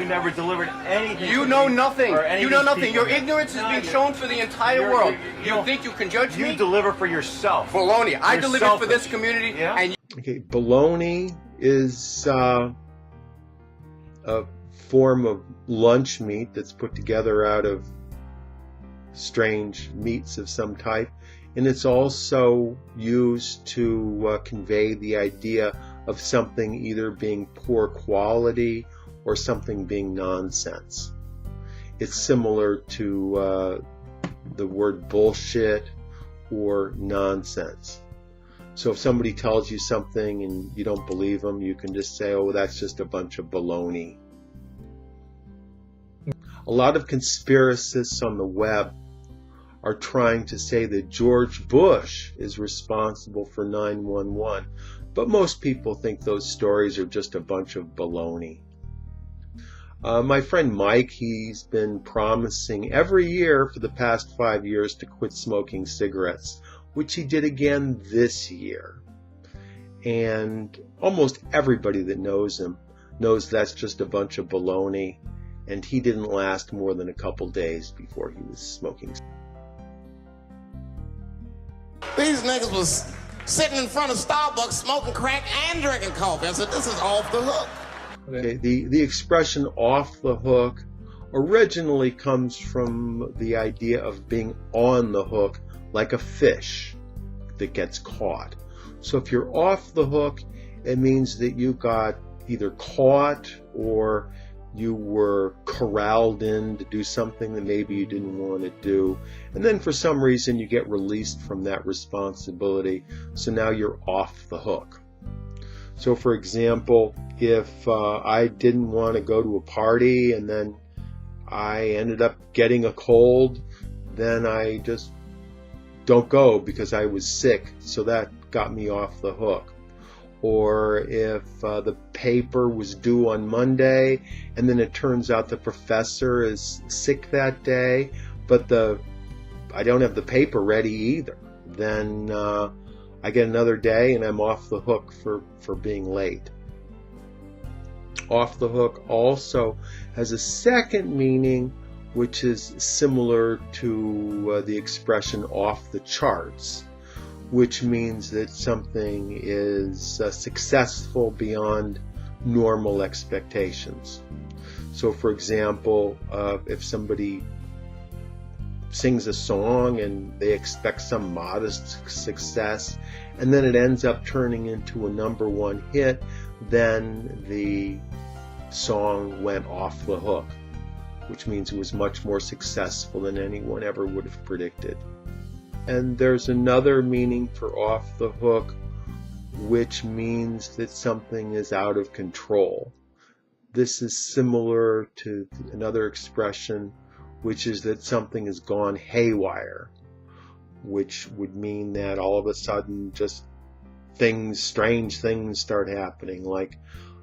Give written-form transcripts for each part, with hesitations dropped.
never delivered anything. You know nothing. You know nothing. People. Your ignorance is being shown for the entire world. You think you can judge me? You deliver for yourself. Baloney. I You're delivered selfish. for this community. Yeah? And Okay, bologna is a form of lunch meat that's put together out of strange meats of some type, and it's also used to convey the idea of something either being poor quality or something being nonsense. It's similar to the word bullshit or nonsense. So if somebody tells you something and you don't believe them, you can just say, oh, that's just a bunch of baloney. A lot of conspiracists on the web are trying to say that George Bush is responsible for 9/11, but most people think those stories are just a bunch of baloney. My friend Mike, he's been promising every year for the past 5 years to quit smoking cigarettes, which he did again this year. And almost everybody that knows him knows that's just a bunch of baloney, and he didn't last more than a couple days before he was smoking. These niggas was sitting in front of Starbucks smoking crack and drinking coffee. I said, this is off the hook. Okay, the expression off the hook originally comes from the idea of being on the hook like a fish that gets caught. So if you're off the hook, it means that you got either caught or you were corralled in to do something that maybe you didn't want to do. And then for some reason you get released from that responsibility. So now you're off the hook. So for example, if I didn't want to go to a party and then I ended up getting a cold, then I just don't go because I was sick. So that got me off the hook. Or if the paper was due on Monday and then it turns out the professor is sick that day, but I don't have the paper ready either, then I get another day and I'm off the hook for being late. Off the hook also has a second meaning, which is similar to the expression off the charts, which means that something is successful beyond normal expectations. So for example, if somebody sings a song and they expect some modest success and then it ends up turning into a #1 hit, then the song went off the hook, which means it was much more successful than anyone ever would have predicted. And there's another meaning for off the hook, which means that something is out of control. This is similar to another expression, which is that something has gone haywire, which would mean that all of a sudden just strange things start happening, like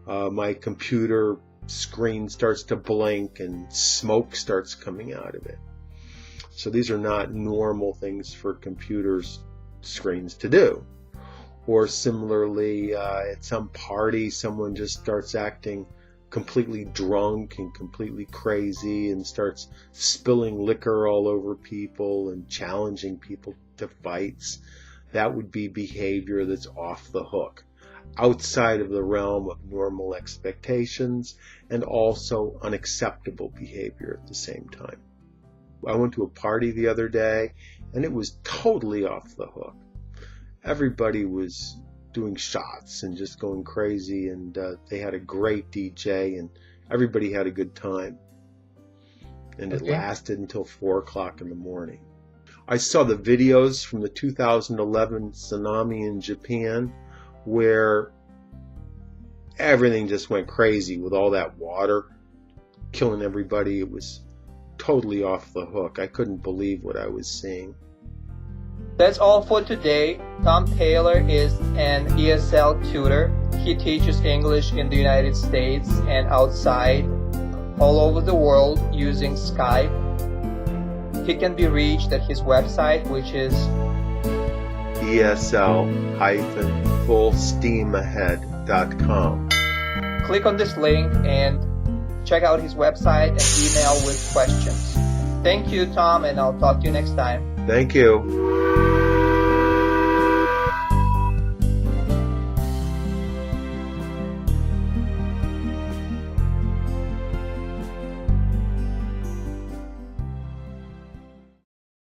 my computer screen starts to blink and smoke starts coming out of it. So these are not normal things for computers screens to do. Or similarly, at some party, someone just starts acting completely drunk and completely crazy and starts spilling liquor all over people and challenging people to fights. That would be behavior that's off the hook, outside of the realm of normal expectations, and also unacceptable behavior at the same time. I went to a party the other day and it was totally off the hook. Everybody was doing shots and just going crazy, and they had a great DJ and everybody had a good time. And it lasted until 4 o'clock in the morning. I saw the videos from the 2011 tsunami in Japan where everything just went crazy with all that water killing everybody. It was totally off the hook. I couldn't believe what I was seeing. That's all for today. Tom Taylor is an ESL tutor. He teaches English in the United States and outside, all over the world using Skype. He can be reached at his website, which is ESL-fullsteamahead.com. Click on this link and check out his website and email with questions. Thank you, Tom, and I'll talk to you next time. Thank you.